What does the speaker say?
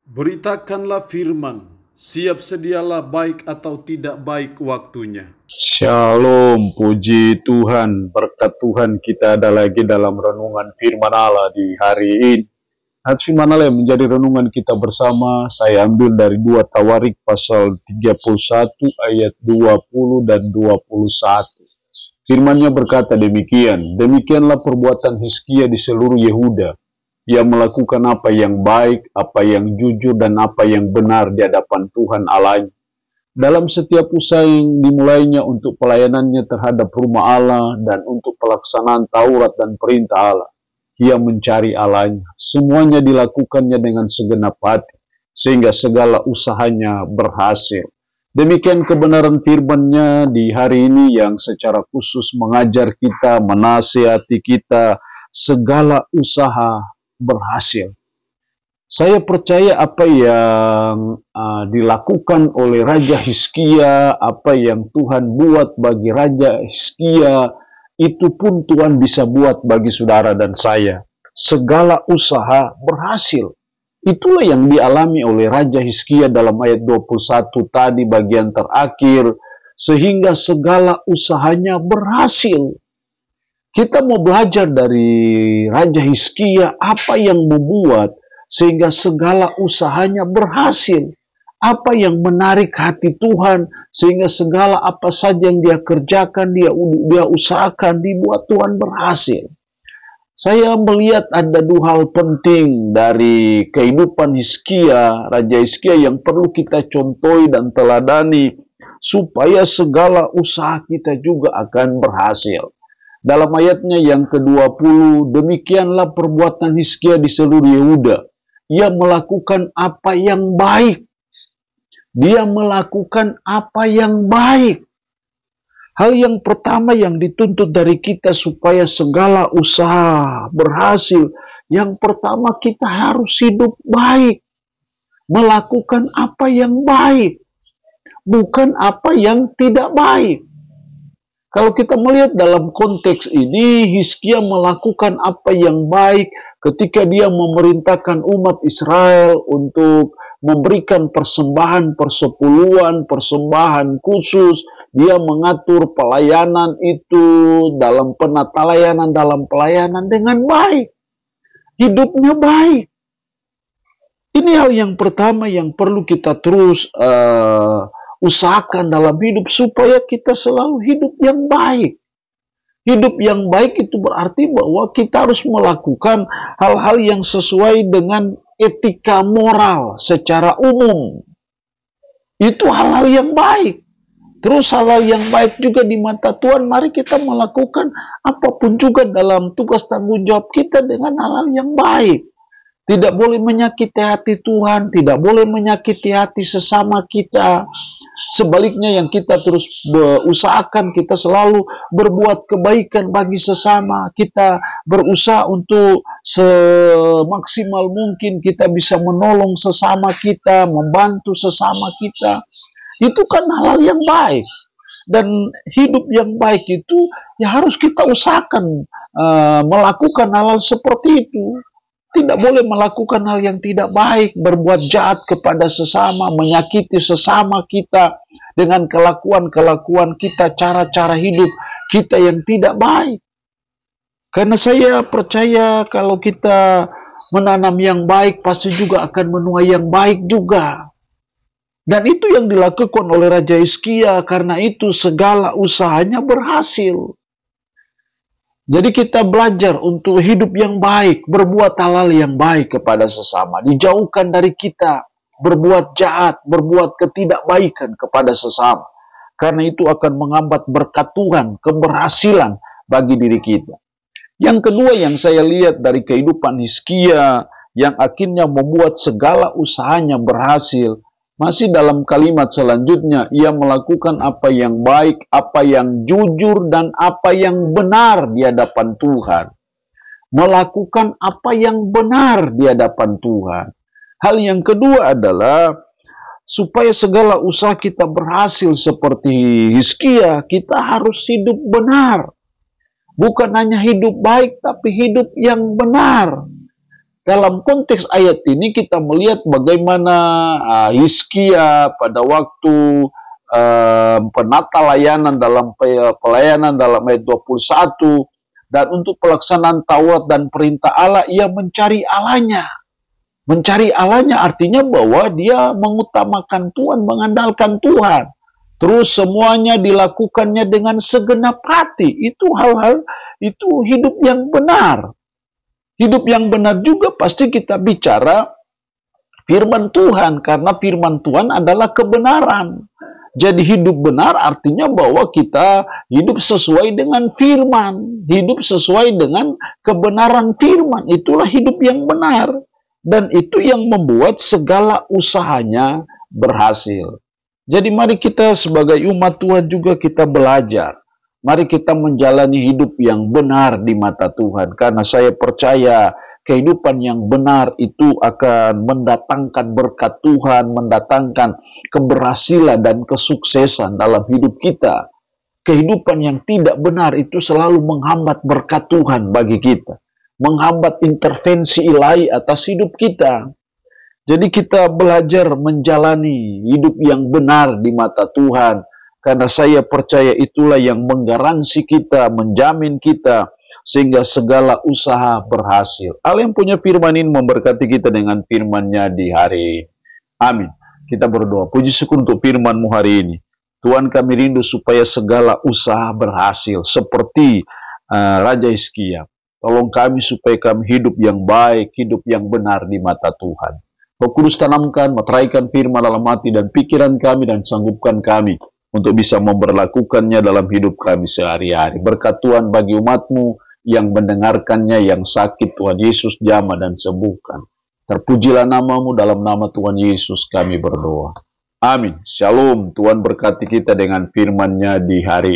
Beritakanlah firman, siap sedialah baik atau tidak baik waktunya. Shalom, puji Tuhan, berkat Tuhan kita ada lagi dalam renungan firman Allah di hari ini. Ayat firman Allah yang menjadi renungan kita bersama, saya ambil dari 2 Tawarik pasal 31 ayat 20 dan 21. Firman-Nya berkata demikian, demikianlah perbuatan Hizkia di seluruh Yehuda. Ia melakukan apa yang baik, apa yang jujur, dan apa yang benar di hadapan Tuhan Allahnya. Dalam setiap usaha yang dimulainya untuk pelayanannya terhadap rumah Allah dan untuk pelaksanaan Taurat dan perintah Allah, ia mencari Allahnya. Semuanya dilakukannya dengan segenap hati, sehingga segala usahanya berhasil. Demikian kebenaran firman-Nya di hari ini yang secara khusus mengajar kita, menasihati kita, segala usaha berhasil. Saya percaya apa yang dilakukan oleh Raja Hizkia, apa yang Tuhan buat bagi Raja Hizkia, itu pun Tuhan bisa buat bagi saudara dan saya. Segala usaha berhasil. Itulah yang dialami oleh Raja Hizkia dalam ayat 21 tadi bagian terakhir, sehingga segala usahanya berhasil. Kita mau belajar dari Raja Hizkia apa yang membuat sehingga segala usahanya berhasil. Apa yang menarik hati Tuhan sehingga segala apa saja yang dia kerjakan, dia usahakan, dibuat Tuhan berhasil. Saya melihat ada dua hal penting dari kehidupan Hizkia, Raja Hizkia yang perlu kita contohi dan teladani supaya segala usaha kita juga akan berhasil. Dalam ayatnya yang ke-20, demikianlah perbuatan Hizkia di seluruh Yehuda. Ia melakukan apa yang baik. Dia melakukan apa yang baik. Hal yang pertama yang dituntut dari kita supaya segala usaha berhasil. Yang pertama kita harus hidup baik. Melakukan apa yang baik. Bukan apa yang tidak baik. Kalau kita melihat dalam konteks ini, Hizkia melakukan apa yang baik ketika dia memerintahkan umat Israel untuk memberikan persembahan persepuluhan, persembahan khusus. Dia mengatur pelayanan itu dalam penata layanan, dalam pelayanan dengan baik. Hidupnya baik. Ini hal yang pertama yang perlu kita terus usahakan dalam hidup supaya kita selalu hidup yang baik. Hidup yang baik itu berarti bahwa kita harus melakukan hal-hal yang sesuai dengan etika moral secara umum. Itu hal-hal yang baik. Terus hal-hal yang baik juga di mata Tuhan, mari kita melakukan apapun juga dalam tugas tanggung jawab kita dengan hal-hal yang baik. Tidak boleh menyakiti hati Tuhan, tidak boleh menyakiti hati sesama kita. Sebaliknya yang kita terus usahakan, kita selalu berbuat kebaikan bagi sesama. Kita berusaha untuk semaksimal mungkin kita bisa menolong sesama kita, membantu sesama kita. Itu kan hal-hal yang baik. Dan hidup yang baik itu ya harus kita usahakan melakukan hal-hal seperti itu. Tidak boleh melakukan hal yang tidak baik, berbuat jahat kepada sesama, menyakiti sesama kita dengan kelakuan-kelakuan kita, cara-cara hidup kita yang tidak baik. Karena saya percaya kalau kita menanam yang baik, pasti juga akan menuai yang baik juga. Dan itu yang dilakukan oleh Raja Hizkia, karena itu segala usahanya berhasil. Jadi kita belajar untuk hidup yang baik, berbuat hal-hal yang baik kepada sesama. Dijauhkan dari kita berbuat jahat, berbuat ketidakbaikan kepada sesama. Karena itu akan menghambat berkat Tuhan, keberhasilan bagi diri kita. Yang kedua yang saya lihat dari kehidupan Hizkia, yang akhirnya membuat segala usahanya berhasil, masih dalam kalimat selanjutnya, ia melakukan apa yang baik, apa yang jujur, dan apa yang benar di hadapan Tuhan. Melakukan apa yang benar di hadapan Tuhan. Hal yang kedua adalah, supaya segala usaha kita berhasil seperti Hizkia, kita harus hidup benar. Bukan hanya hidup baik, tapi hidup yang benar. dalam konteks ayat ini kita melihat bagaimana Hizkia pada waktu penata layanan dalam pelayanan dalam ayat 21, dan untuk pelaksanaan Taurat dan perintah Allah, ia mencari Allahnya. Mencari Allahnya artinya bahwa dia mengutamakan Tuhan, mengandalkan Tuhan. Terus semuanya dilakukannya dengan segenap hati. Itu hal-hal, itu hidup yang benar. Hidup yang benar juga pasti kita bicara firman Tuhan, karena firman Tuhan adalah kebenaran. Jadi hidup benar artinya bahwa kita hidup sesuai dengan firman, hidup sesuai dengan kebenaran firman. Itulah hidup yang benar. Dan itu yang membuat segala usahanya berhasil. Jadi mari kita sebagai umat Tuhan juga kita belajar. Mari kita menjalani hidup yang benar di mata Tuhan. Karena saya percaya kehidupan yang benar itu akan mendatangkan berkat Tuhan, mendatangkan keberhasilan dan kesuksesan dalam hidup kita. Kehidupan yang tidak benar itu selalu menghambat berkat Tuhan bagi kita. Menghambat intervensi ilahi atas hidup kita. Jadi kita belajar menjalani hidup yang benar di mata Tuhan. Karena saya percaya itulah yang menggaransi kita, menjamin kita, sehingga segala usaha berhasil. Allah yang punya firman ini memberkati kita dengan firman-Nya di hari ini. Amin. Kita berdoa. Puji syukur untuk firman-Mu hari ini. Tuhan, kami rindu supaya segala usaha berhasil. Seperti Raja Hizkia. Tolong kami supaya kami hidup yang baik, hidup yang benar di mata Tuhan. Roh Kudus tanamkan, meteraikan firman dalam hati dan pikiran kami dan sanggupkan kami untuk bisa memberlakukannya dalam hidup kami sehari-hari. Berkat Tuhan bagi umat-Mu yang mendengarkannya, yang sakit, Tuhan Yesus jamah dan sembuhkan. Terpujilah nama-Mu, dalam nama Tuhan Yesus kami berdoa. Amin. Shalom. Tuhan berkati kita dengan firman-Nya di hari